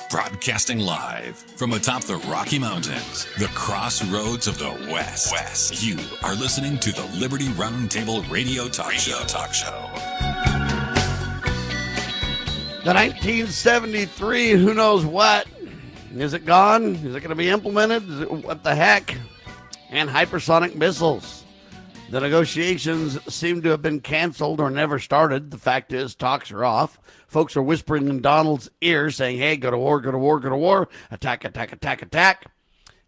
Broadcasting live from atop the Rocky Mountains, the crossroads of the West. You are listening to the Liberty Roundtable Radio Talk Show. The 1973, who knows what? Is it gone? Is it going to be implemented? What the heck? And hypersonic missiles. The negotiations seem to have been canceled or never started. The fact is, talks are off. Folks are whispering in Donald's ear saying, hey, go to war, go to war, go to war. Attack, attack, attack, attack.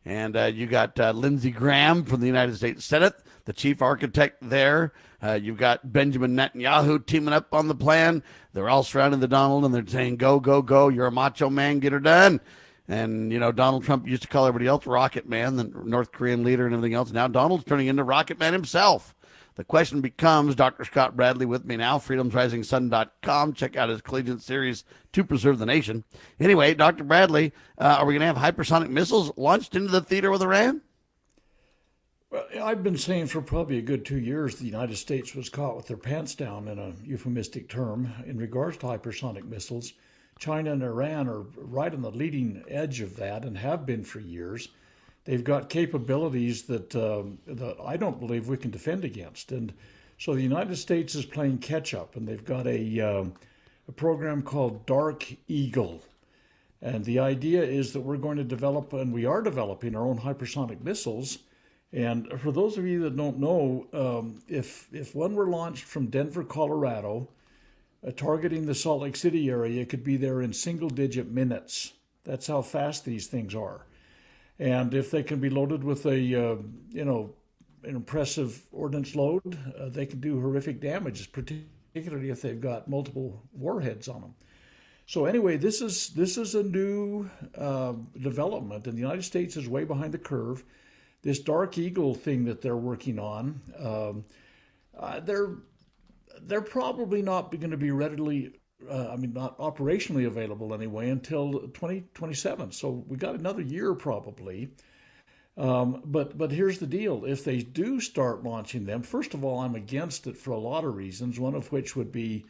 And you got Lindsey Graham from the United States Senate, the chief architect there. You've got Benjamin Netanyahu teaming up on the plan. They're all surrounding the Donald, and they're saying, go, go, go. You're a macho man. Get her done. And, you know, Donald Trump used to call everybody else Rocket Man, the North Korean leader and everything else. Now Donald's turning into Rocket Man himself. The question becomes, Dr. Scott Bradley with me now, freedomsrisingsun.com. Check out his collegiate series, To Preserve the Nation. Anyway, Dr. Bradley, are we going to have hypersonic missiles launched into the theater with Iran? Well, I've been saying for probably a good 2 years the United States was caught with their pants down, in a euphemistic term, in regards to hypersonic missiles. China and Iran are right on the leading edge of that and have been for years. They've got capabilities that I don't believe we can defend against. And so the United States is playing catch up, and they've got a program called Dark Eagle. And the idea is that we're going to develop, and we are developing, our own hypersonic missiles. And for those of you that don't know, if one were launched from Denver, Colorado, targeting the Salt Lake City area, it could be there in single-digit minutes. That's how fast these things are. And if they can be loaded with an impressive ordnance load, they can do horrific damage, particularly if they've got multiple warheads on them. So anyway, this is a new development, and the United States is way behind the curve. This Dark Eagle thing that they're working on, they're probably not going to be readily, not operationally available anyway until 2027. So we got another year probably. But here's the deal. If they do start launching them, first of all, I'm against it for a lot of reasons, one of which would be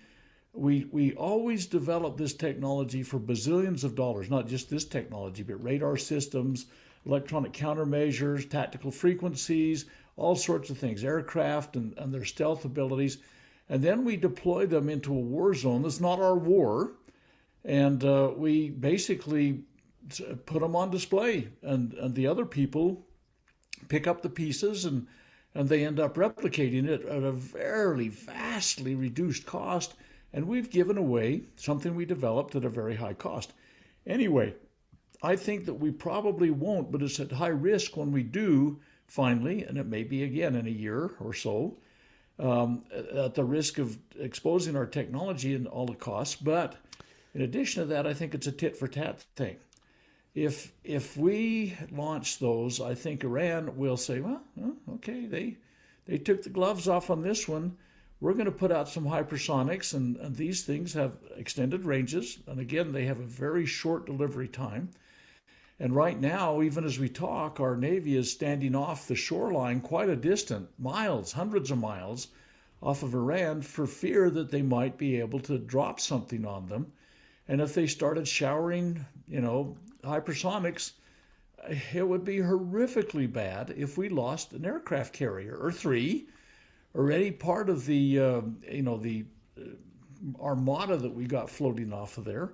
we always develop this technology for bazillions of dollars, not just this technology, but radar systems, electronic countermeasures, tactical frequencies, all sorts of things, aircraft and their stealth abilities. And then we deploy them into a war zone that's not our war, and we basically put them on display, and the other people pick up the pieces, and they end up replicating it at a very vastly reduced cost, and we've given away something we developed at a very high cost. Anyway, I think that we probably won't, but it's at high risk when we do finally, and it may be again in a year or so, at the risk of exposing our technology and all the costs. But in addition to that, I think it's a tit-for-tat thing. If we launch those, I think Iran will say, well, okay, they took the gloves off on this one. We're going to put out some hypersonics, and these things have extended ranges. And again, they have a very short delivery time. And right now, even as we talk, our Navy is standing off the shoreline quite a distance, miles, hundreds of miles off of Iran, for fear that they might be able to drop something on them. And if they started showering, hypersonics, it would be horrifically bad if we lost an aircraft carrier or three, or any part of the armada that we got floating off of there.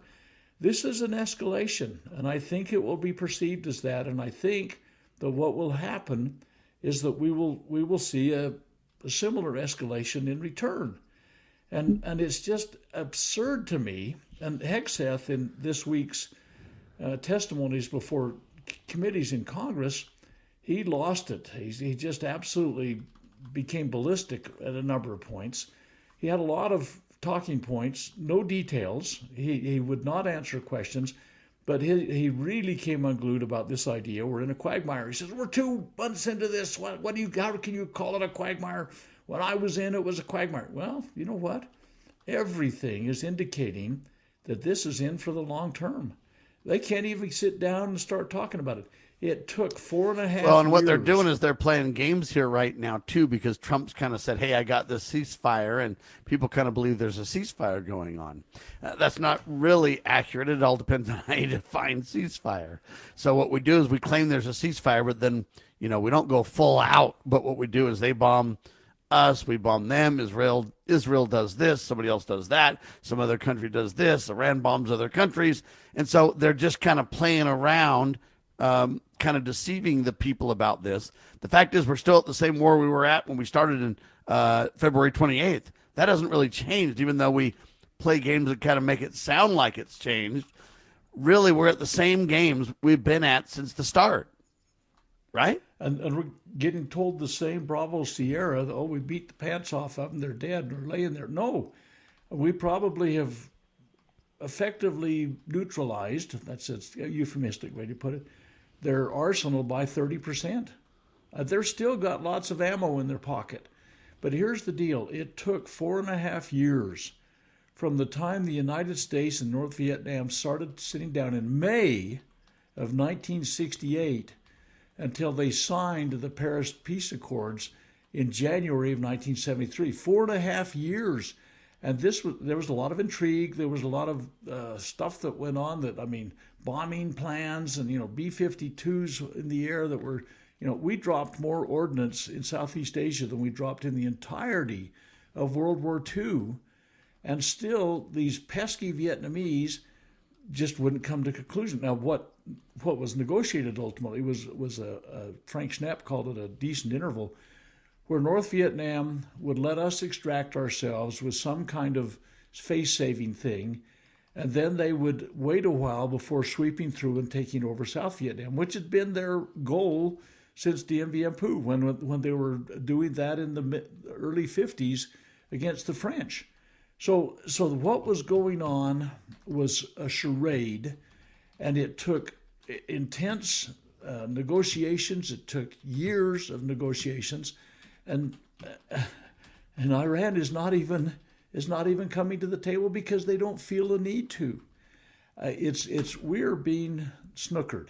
This is an escalation, and I think it will be perceived as that. And I think that what will happen is that we will see a similar escalation in return. And it's just absurd to me. And Hegseth, in this week's testimonies before committees in Congress, he lost it. He just absolutely became ballistic at a number of points. He had a lot of talking points, no details. He would not answer questions, but he really came unglued about this idea. We're in a quagmire. He says, we're 2 months into this. How can you call it a quagmire? When I was in, it was a quagmire. Well, you know what? Everything is indicating that this is in for the long term. They can't even sit down and start talking about it. It took 4.5 Well, and what years. they're doing is they're playing games here right now, too, because Trump's kind of said, hey, I got this ceasefire, and people kind of believe there's a ceasefire going on. That's not really accurate. It all depends on how you define ceasefire. So what we do is we claim there's a ceasefire, but then, we don't go full out. But what we do is they bomb us, we bomb them. Israel does this, somebody else does that, some other country does this, Iran bombs other countries. And so they're just kind of playing around, kind of deceiving the people about this. The fact is we're still at the same war we were at when we started in February 28th. That hasn't really changed, even though we play games that kind of make it sound like it's changed. Really, we're at the same games we've been at since the start, right? And we're getting told the same Bravo Sierra, we beat the pants off of them, they're dead, they're laying there. No, we probably have effectively neutralized, that's a euphemistic way to put it, their arsenal by 30%. They're still got lots of ammo in their pocket. But here's the deal. It took 4.5 years from the time the United States and North Vietnam started sitting down in May of 1968 until they signed the Paris Peace Accords in January of 1973. 4.5 years. And there was a lot of intrigue. There was a lot of stuff that went on bombing plans and, B-52s in the air that were, we dropped more ordnance in Southeast Asia than we dropped in the entirety of World War II. And still, these pesky Vietnamese just wouldn't come to conclusion. Now, what was negotiated ultimately was Frank Schnapp called it a decent interval, where North Vietnam would let us extract ourselves with some kind of face-saving thing, and then they would wait a while before sweeping through and taking over South Vietnam, which had been their goal since Dien Bien Phu, when they were doing that in the early 50s against the French. So what was going on was a charade, and it took intense negotiations. It took years of negotiations. And Iran is not even coming to the table because they don't feel a need to. We're being snookered.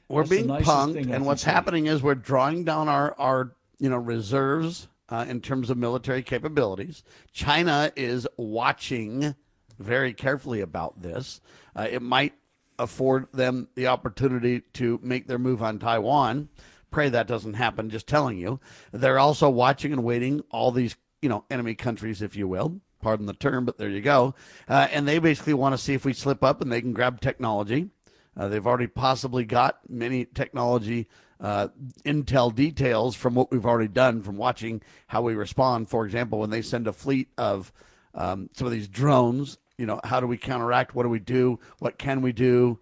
We're being punked, and what's happening is we're drawing down our reserves in terms of military capabilities. China is watching very carefully about this. It might afford them the opportunity to make their move on Taiwan. Pray that doesn't happen, just telling you. They're also watching and waiting all these, enemy countries, if you will. Pardon the term, but there you go. And they basically want to see if we slip up and they can grab technology. They've already possibly got many technology intel details from what we've already done from watching how we respond. For example, when they send a fleet of some of these drones, how do we counteract? What do we do? What can we do?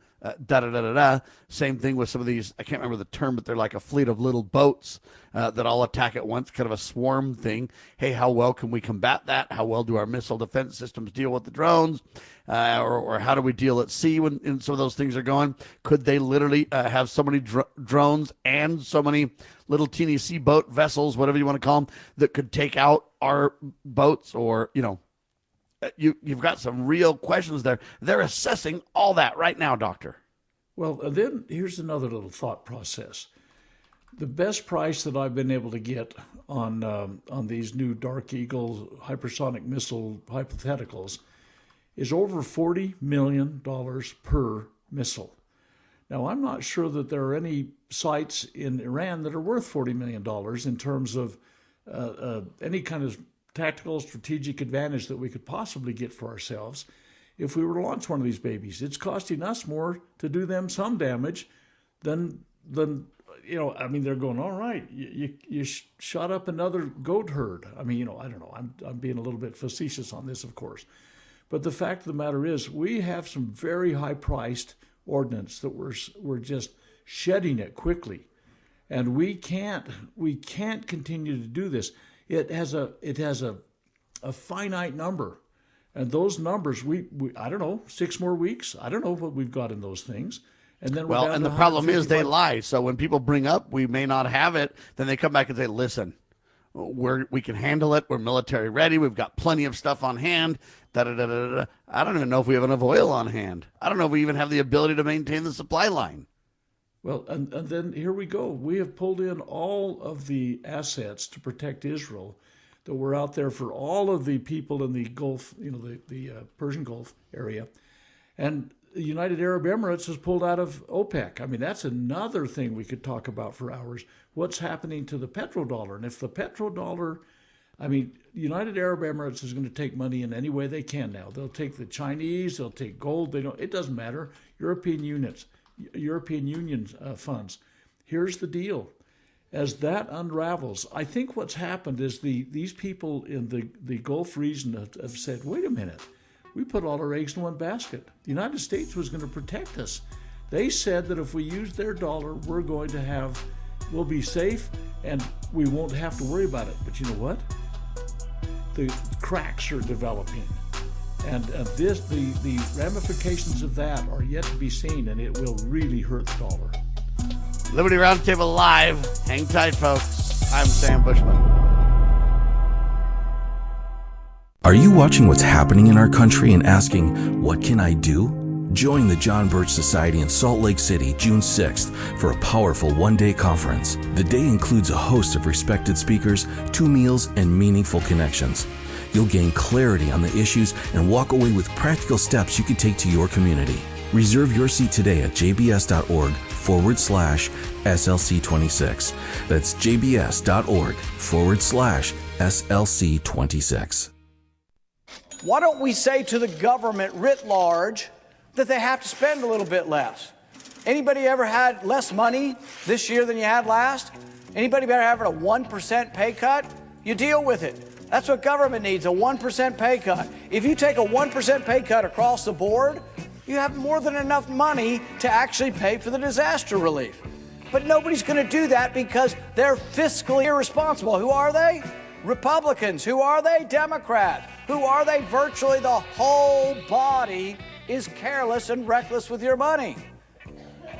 Same thing with some of these, I can't remember the term, but they're like a fleet of little boats that all attack at once, kind of a swarm thing. Hey, how well can we combat that? How well do our missile defense systems deal with the drones? Or how do we deal at sea when some of those things are going? Could they literally have so many drones and so many little teeny sea boat vessels, whatever you want to call them, that could take out our boats? Or, you've got some real questions there. They're assessing all that right now, Doctor. Well, then here's another little thought process. The best price that I've been able to get on these new Dark Eagle hypersonic missile hypotheticals is over $40 million per missile. Now, I'm not sure that there are any sites in Iran that are worth $40 million in terms of any kind of tactical strategic advantage that we could possibly get for ourselves if we were to launch one of these babies. It's costing us more to do them some damage than they're going, all right, you shot up another goat herd. I don't know. I'm being a little bit facetious on this, of course. But the fact of the matter is we have some very high-priced ordnance that we're just shedding it quickly. And we can't continue to do this. It has a finite number, and those numbers we I don't know, 6 more weeks. I don't know what we've got in those things, and then and the problem is they lie. So when people bring up we may not have it, then they come back and say, "Listen, we can handle it. We're military ready. We've got plenty of stuff on hand." I don't even know if we have enough oil on hand. I don't know if we even have the ability to maintain the supply line. Well, and then here we go. We have pulled in all of the assets to protect Israel that were out there for all of the people in the Gulf, the Persian Gulf area. And the United Arab Emirates has pulled out of OPEC. I mean, that's another thing we could talk about for hours. What's happening to the petrodollar? And if the petrodollar, I mean, United Arab Emirates is going to take money in any way they can now. They'll take the Chinese, they'll take gold. It doesn't matter. European Union funds. Here's the deal. As that unravels, I think what's happened is these people in the Gulf region have said, wait a minute, we put all our eggs in one basket. The United States was going to protect us. They said that if we use their dollar, we'll be safe and we won't have to worry about it. But you know what? The cracks are developing. And the ramifications of that are yet to be seen, and it will really hurt the dollar. Liberty Roundtable Live. Hang tight, folks. I'm Sam Bushman. Are you watching what's happening in our country and asking, what can I do? Join the John Birch Society in Salt Lake City, June 6th, for a powerful one-day conference. The day includes a host of respected speakers, 2 meals, and meaningful connections. You'll gain clarity on the issues and walk away with practical steps you can take to your community. Reserve your seat today at jbs.org/SLC26. That's jbs.org/SLC26. Why don't we say to the government writ large that they have to spend a little bit less? Anybody ever had less money this year than you had last? Anybody ever having a 1% pay cut? You deal with it. That's what government needs, a 1% pay cut. If you take a 1% pay cut across the board, you have more than enough money to actually pay for the disaster relief. But nobody's going to do that because they're fiscally irresponsible. Who are they? Republicans. Who are they? Democrats. Who are they? Virtually the whole body is careless and reckless with your money.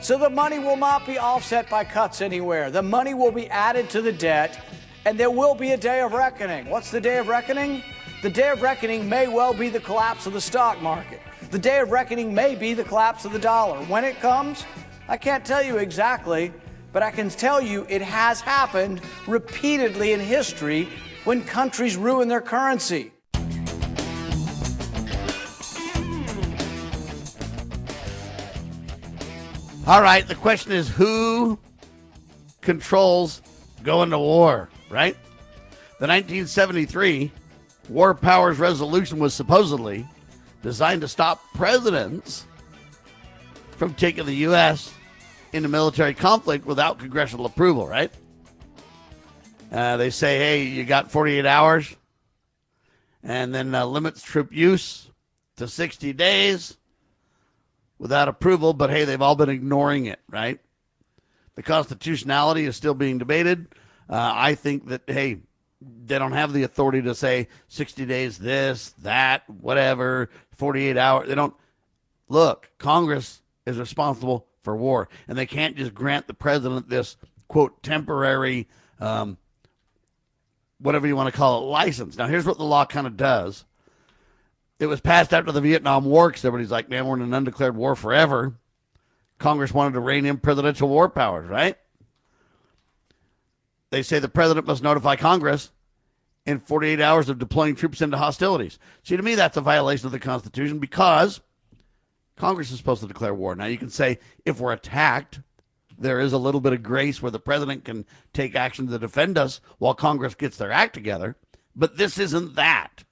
So the money will not be offset by cuts anywhere. The money will be added to the debt, and there will be a day of reckoning. What's the day of reckoning? The day of reckoning may well be the collapse of the stock market. The day of reckoning may be the collapse of the dollar. When it comes, I can't tell you exactly, but I can tell you it has happened repeatedly in history when countries ruin their currency. All right, the question is who controls going to war, right? The 1973 War Powers Resolution was supposedly designed to stop presidents from taking the U.S. into military conflict without congressional approval, right? They say, hey, you got 48 hours, and then limits troop use to 60 days without approval, but hey, they've all been ignoring it, right? The constitutionality is still being debated. I think that, hey, they don't have the authority to say 60 days, this, that, whatever, 48 hours. They don't. Look, Congress is responsible for war, and they can't just grant the president this, quote, temporary, whatever you want to call it, license. Now, here's what the law kind of does. It was passed after the Vietnam War because everybody's like, man, we're in an undeclared war forever. Congress wanted to rein in presidential war powers, right? They say the president must notify Congress in 48 hours of deploying troops into hostilities. See, to me, that's a violation of the Constitution because Congress is supposed to declare war. Now, you can say if we're attacked, there is a little bit of grace where the president can take action to defend us while Congress gets their act together. But this isn't that.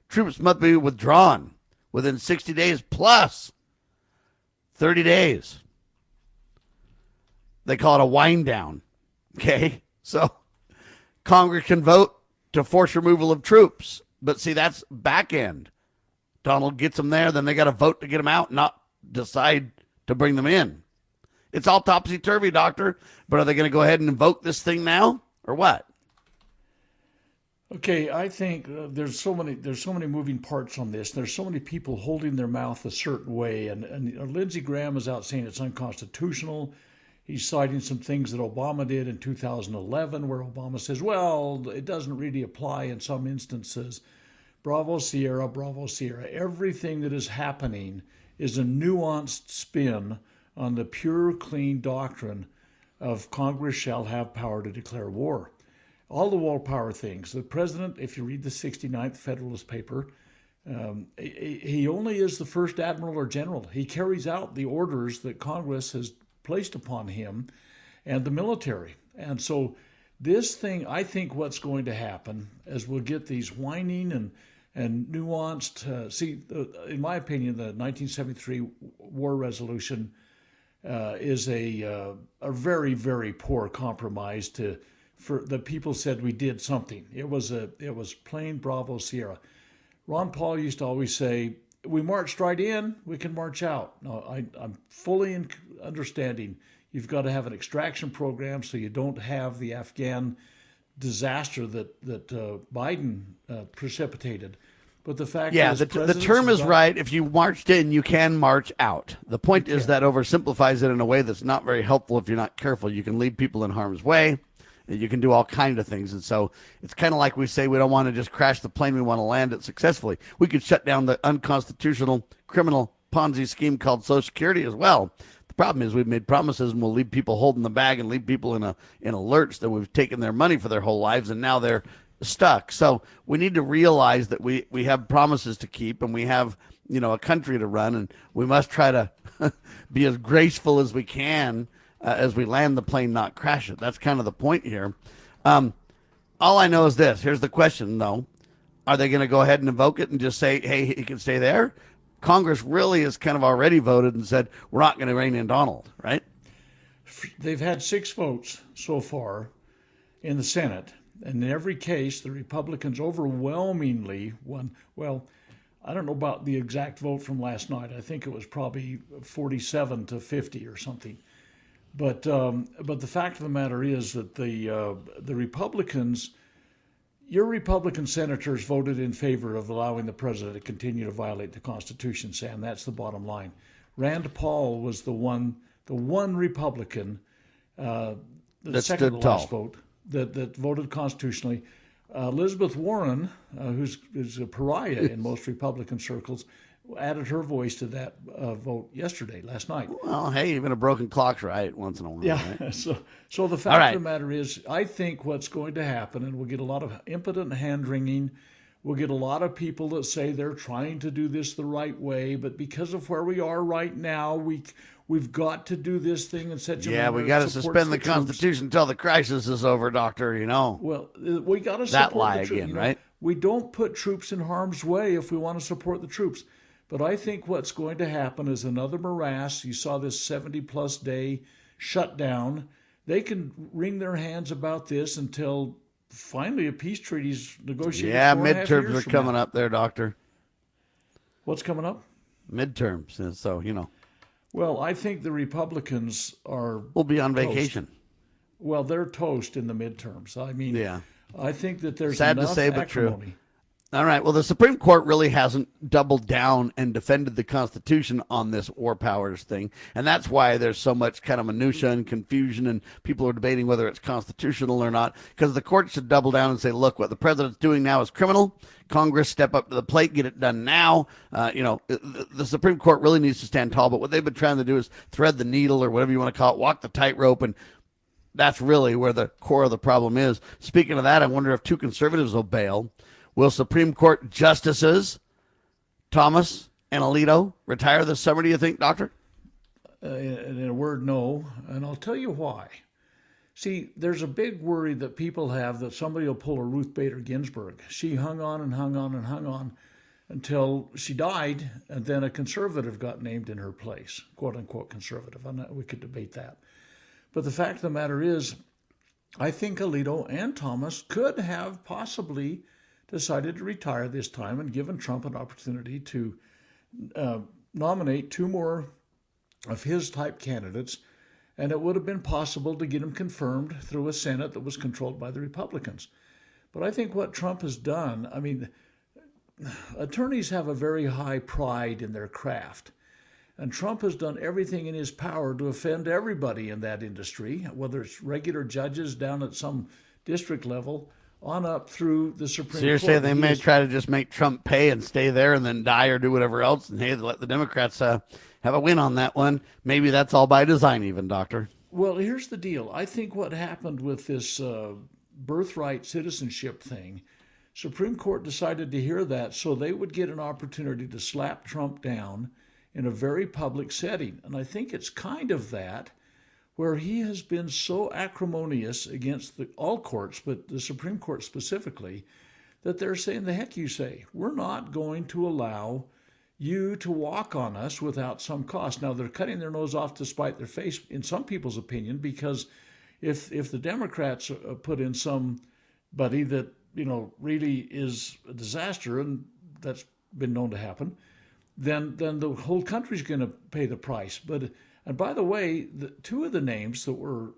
Troops must be withdrawn within 60 days plus 30 days. They call it a wind down. Okay? So Congress can vote to force removal of troops. But see, that's back end. Donald gets them there, then they got to vote to get them out, not decide to bring them in. It's all topsy-turvy, Doctor. But are they going to go ahead and invoke this thing now or what? Okay, I think there's so many moving parts on this. There's so many people holding their mouth a certain way, and Lindsey Graham is out saying it's unconstitutional. He's citing some things that Obama did in 2011, where Obama says, well, it doesn't really apply in some instances. Bravo, Sierra, Bravo, Sierra. Everything that is happening is a nuanced spin on the pure, clean doctrine of Congress shall have power to declare war. All the war power things. The president, if you read the 69th Federalist paper, he only is the first admiral or general. He carries out the orders that Congress has placed upon him and the military. And so this thing, I think what's going to happen is we'll get these whining and nuanced, in my opinion, the 1973 war resolution is a very, very poor compromise for the people said we did something. It was plain Bravo Sierra. Ron Paul used to always say, we marched right in, we can march out. No, I'm fully understanding you've got to have an extraction program so you don't have the Afghan disaster that Biden precipitated. But the fact is, the term is right. If you marched in, you can march out. The point is that oversimplifies it in a way that's not very helpful if you're not careful. You can lead people in harm's way. You can do all kinds of things. And so it's kind of like we say we don't want to just crash the plane. We want to land it successfully. We could shut down the unconstitutional criminal Ponzi scheme called Social Security as well. The problem is we've made promises and we'll leave people holding the bag and leave people in alerts that we've taken their money for their whole lives and now they're stuck. So we need to realize that we have promises to keep and we have, a country to run, and we must try to be as graceful as we can as we land the plane, not crash it. That's kind of the point here. All I know is this. Here's the question, though. Are they going to go ahead and invoke it and just say, hey, he can stay there? Congress really has kind of already voted and said, we're not going to rein in Donald, right? They've had 6 votes so far in the Senate. And in every case, the Republicans overwhelmingly won. Well, I don't know about the exact vote from last night. I think it was probably 47 to 50 or something. But the fact of the matter is that the Republicans, your Republican senators voted in favor of allowing the president to continue to violate the Constitution, Sam. That's the bottom line. Rand Paul was the one Republican, the second to the last vote, that voted constitutionally. Elizabeth Warren, who's a pariah in most Republican circles, added her voice to that vote last night. Well, hey, even a broken clock's right once in a while. Yeah. Right? So the fact of the matter is, I think what's going to happen, and we'll get a lot of impotent hand-wringing, we'll get a lot of people that say they're trying to do this the right way, but because of where we are right now, we've got to do this thing in such a manner. Yeah, we got to suspend the Constitution until the crisis is over, Doctor, Well, we got to support that lie the troops, again, right? We don't put troops in harm's way if we want to support the troops. But I think what's going to happen is another morass. You saw this 70-plus day shutdown. They can wring their hands about this until finally a peace treaty's negotiated. Yeah, midterms are coming up there, Doctor. What's coming up? Midterms, and so, Well, I think the Republicans we'll be on vacation. Well, they're toast in the midterms. I mean, yeah. I think that there's sad enough to say, but acrimony. true. All right. Well, the Supreme Court really hasn't doubled down and defended the Constitution on this war powers thing. And that's why there's so much kind of minutia and confusion and people are debating whether it's constitutional or not, because the court should double down and say, look, what the president's doing now is criminal. Congress, step up to the plate, get it done now. The Supreme Court really needs to stand tall. But what they've been trying to do is thread the needle or whatever you want to call it, walk the tightrope. And that's really where the core of the problem is. Speaking of that, I wonder if 2 conservatives will bail. Will Supreme Court Justices Thomas and Alito retire this summer, do you think, Doctor? In a word, no. And I'll tell you why. See, there's a big worry that people have that somebody will pull a Ruth Bader Ginsburg. She hung on and hung on and hung on until she died, and then a conservative got named in her place, quote-unquote conservative. We could debate that. But the fact of the matter is, I think Alito and Thomas could have possibly decided to retire this time and given Trump an opportunity to nominate 2 more of his type candidates, and it would have been possible to get him confirmed through a Senate that was controlled by the Republicans. But I think what Trump has done, I mean, attorneys have a very high pride in their craft, and Trump has done everything in his power to offend everybody in that industry, whether it's regular judges down at some district level on up through the Supreme Court. So you're saying they may try to just make Trump pay and stay there and then die or do whatever else, and hey, let the Democrats have have a win on that one. Maybe that's all by design even, Doctor. Well, here's the deal. I think what happened with this birthright citizenship thing, Supreme Court decided to hear that so they would get an opportunity to slap Trump down in a very public setting. And I think it's kind of that, where he has been so acrimonious against all courts, but the Supreme Court specifically, that they're saying, the heck you say. We're not going to allow you to walk on us without some cost. Now, they're cutting their nose off to spite their face, in some people's opinion, because if the Democrats put in somebody that, really is a disaster, and that's been known to happen, then the whole country's going to pay the price. And by the way, two of the names that were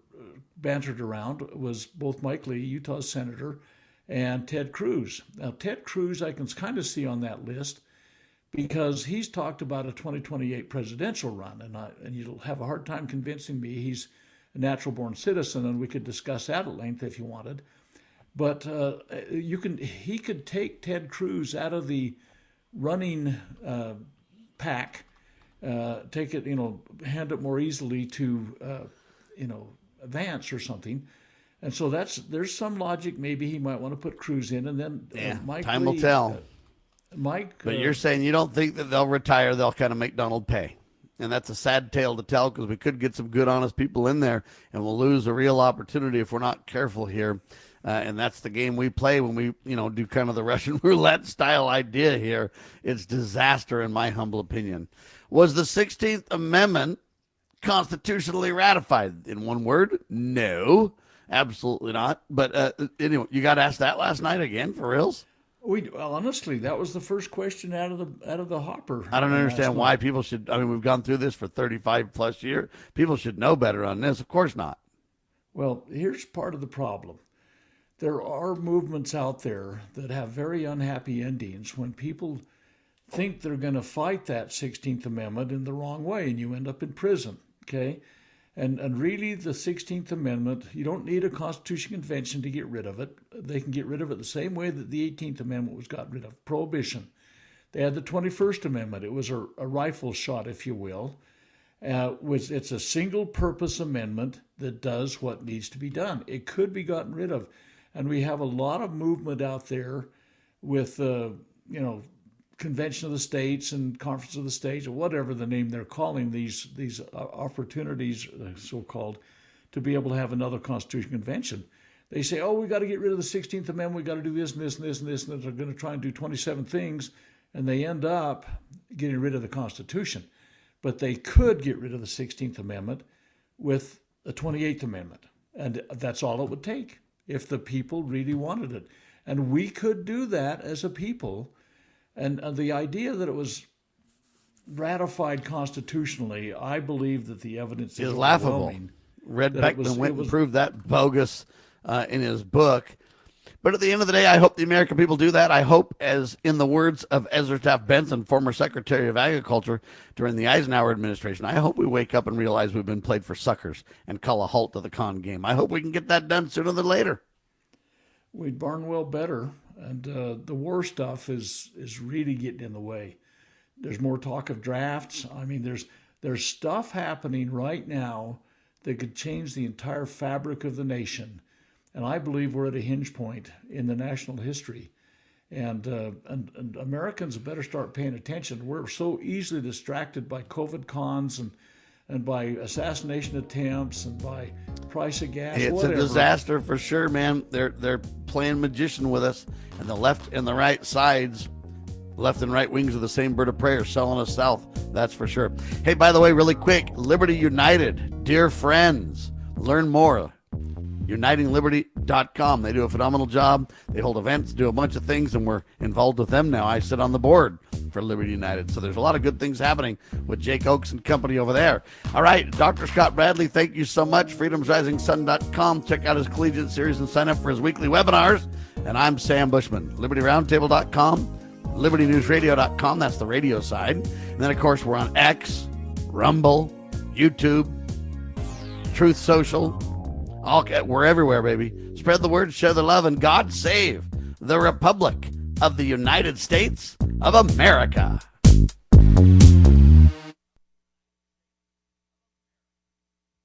bantered around was both Mike Lee, Utah's senator, and Ted Cruz. Now, Ted Cruz, I can kind of see on that list because he's talked about a 2028 presidential run, and you'll have a hard time convincing me he's a natural-born citizen, and we could discuss that at length if you wanted. But he could take Ted Cruz out of the running pack, take it, hand it more easily to, Vance or something. And so there's some logic. Maybe he might want to put Cruz in, and then Mike time Lee, will tell. Mike. But you're saying you don't think that they'll retire. They'll kind of make Donald pay. And that's a sad tale to tell because we could get some good, honest people in there, and we'll lose a real opportunity if we're not careful here. And that's the game we play when we, do kind of the Russian roulette style idea here. It's disaster, in my humble opinion. Was the 16th Amendment constitutionally ratified? In one word, no, absolutely not. But anyway, you got asked that last night again, for reals? Honestly, that was the first question out of the hopper. I don't understand why people should. I mean, we've gone through this for 35 plus years. People should know better on this. Of course not. Well, here's part of the problem. There are movements out there that have very unhappy endings when people think they're going to fight that 16th Amendment in the wrong way, and you end up in prison, okay? And really, the 16th Amendment, you don't need a Constitution Convention to get rid of it. They can get rid of it the same way that the 18th Amendment was got rid of, prohibition. They had the 21st Amendment. It was a rifle shot, if you will. It's a single-purpose amendment that does what needs to be done. It could be gotten rid of. And we have a lot of movement out there with, Convention of the States and Conference of the States, or whatever the name they're calling these opportunities, so-called, to be able to have another Constitution Convention. They say, we got to get rid of the 16th Amendment, we got to do this and this and this and this, and they're going to try and do 27 things, and they end up getting rid of the Constitution. But they could get rid of the 16th Amendment with the 28th Amendment, and that's all it would take if the people really wanted it. And we could do that as a people. And the idea that it was ratified constitutionally, I believe that the evidence is laughable. Red Beckman went and proved that bogus in his book. But at the end of the day, I hope the American people do that. I hope, as in the words of Ezra Taft Benson, former Secretary of Agriculture during the Eisenhower administration, I hope we wake up and realize we've been played for suckers and call a halt to the con game. I hope we can get that done sooner than later. We'd darn well better. And the war stuff is really getting in the way. There's more talk of drafts. I mean, there's stuff happening right now that could change the entire fabric of the nation. And I believe we're at a hinge point in the national history. And Americans better start paying attention. We're so easily distracted by COVID cons and by assassination attempts and by price of gas. It's whatever. A disaster for sure, man. They're playing magician with us, and the left and the right sides, left and right wings of the same bird of prey are selling us south. That's for sure. Hey, by the way, really quick, Liberty United, dear friends, learn more. UnitingLiberty.com. They do a phenomenal job. They hold events, do a bunch of things, and we're involved with them now. I sit on the board for Liberty United. So there's a lot of good things happening with Jake Oakes and company over there. All right, Dr. Scott Bradley, thank you so much. FreedomsRisingSun.com. Check out his collegiate series and sign up for his weekly webinars. And I'm Sam Bushman. LibertyRoundtable.com, LibertyNewsRadio.com. That's the radio side. And then, of course, we're on X, Rumble, YouTube, Truth Social. We're everywhere, baby. Spread the word, share the love, and God save the Republic of the United States of America.